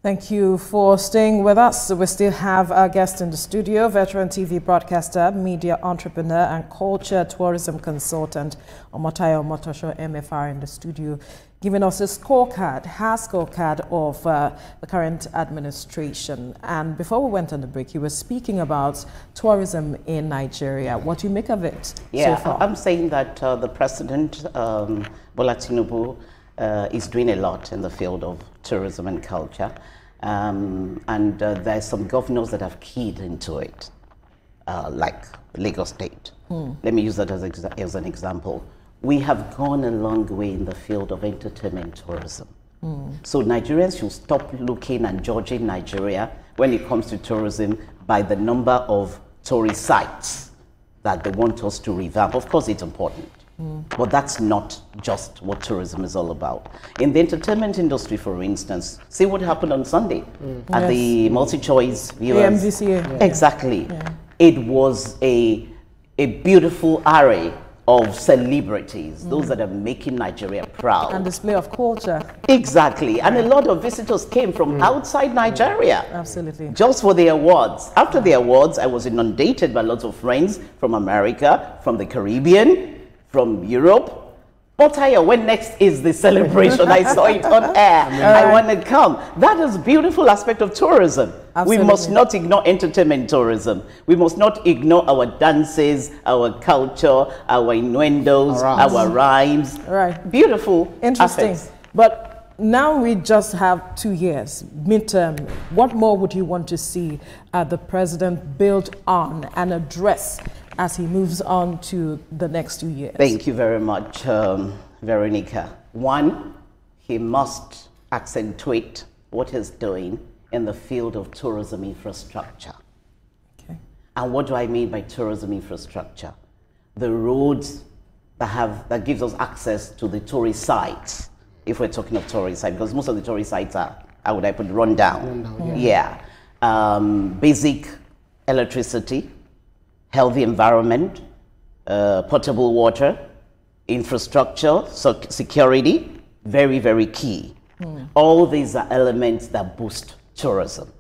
Thank you for staying with us. We still have our guest in the studio, veteran TV broadcaster, media entrepreneur, and culture tourism consultant, Omotayo Omotosho, MFR, in the studio, giving us a scorecard, her scorecard of the current administration. And before we went on the break, you were speaking about tourism in Nigeria. What do you make of it so far? I'm saying that the president, Bola Tinubu, is doing a lot in the field of tourism and culture. There's some governors that have keyed into it, like Lagos State. Let me use that as an example. We have gone a long way in the field of entertainment tourism. So Nigerians should stop looking and judging Nigeria when it comes to tourism by the number of tourist sites that they want us to revamp. Of course, it's important. But that's not just what tourism is all about. In the entertainment industry, for instance, see what happened on Sunday at the multi-choice viewers. AMVCA. Exactly. It was a beautiful array of celebrities, those that are making Nigeria proud. And display of culture. Exactly. And a lot of visitors came from outside Nigeria. Absolutely. Just for the awards. After the awards, I was inundated by lots of friends from America, from the Caribbean, from Europe. Omotayo, when next is the celebration? I saw it on air. I want to come. That is a beautiful aspect of tourism. Absolutely. We must not ignore entertainment tourism. We must not ignore our dances, our culture, our innuendos, our rhymes. Right. Beautiful. Interesting. Aspects. But now we just have 2 years, midterm. What more would you want to see the president build on and address as he moves on to the next 2 years? Thank you very much, Veronica. One, he must accentuate what he's doing in the field of tourism infrastructure. Okay. And what do I mean by tourism infrastructure? The roads that gives us access to the tourist sites, if we're talking of tourist sites, because most of the tourist sites are, how would I put it, run down. Basic electricity, healthy environment, potable water, infrastructure, security, very, very key. All these are elements that boost tourism.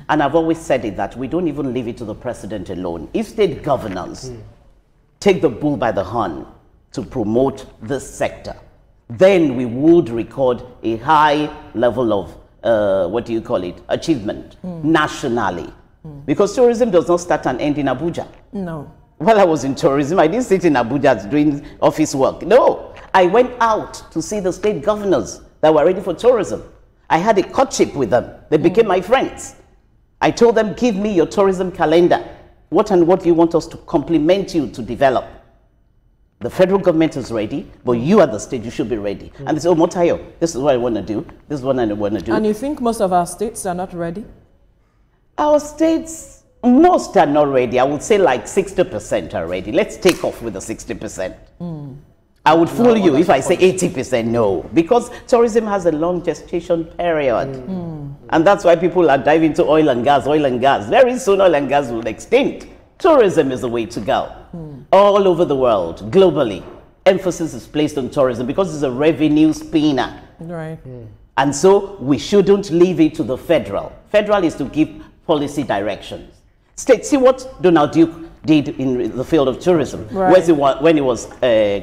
And I've always said it that we don't even leave it to the president alone. If state governors take the bull by the horn to promote this sector, then we would record a high level of, achievement nationally. Because tourism does not start and end in Abuja. No. While I was in tourism, I didn't sit in Abuja doing office work. No, I went out to see the state governors that were ready for tourism. I had a courtship with them. They became my friends. I told them, give me your tourism calendar. What and what you want us to complement you to develop. The federal government is ready, but you at the state, you should be ready. And they say, Omotayo, this is what I want to do. This is what I want to do. And you think most of our states are not ready? Our states, most are not ready. I would say like 60% are ready. Let's take off with the 60%. I would fool you if I say 80%. No, because tourism has a long gestation period. And that's why people are diving into oil and gas, oil and gas. Very soon oil and gas will extinct. Tourism is the way to go. All over the world, globally, emphasis is placed on tourism because it's a revenue spinner. Right. And so we shouldn't leave it to the federal. Federal is to give policy directions. State, see what Donald Duke did in the field of tourism when he was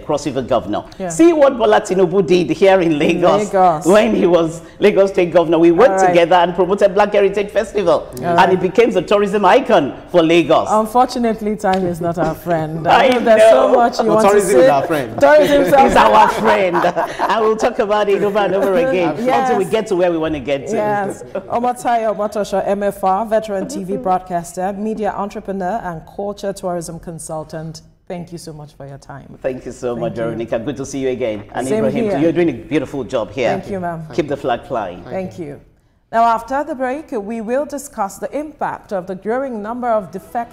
Cross River governor. See what Bola Tinubu did here in Lagos, when he was Lagos State governor. We worked together and promoted Black Heritage Festival, and it became the tourism icon for Lagos. Unfortunately, time is not our friend. I know. There's so much you want to say. Tourism is our friend. Tourism is our friend. I will talk about it over and over again until we get to where we want to get to. Yes. Omotayo Omotosho, MFR, veteran TV broadcaster, media entrepreneur, and culture tourism consultant. Thank you so much for your time. Thank you so much, Veronica. Good to see you again. And Same Ibrahim, here. you're doing a beautiful job here. Thank you, ma'am. Keep the flag flying. Thank you. Now, after the break, we will discuss the impact of the growing number of defections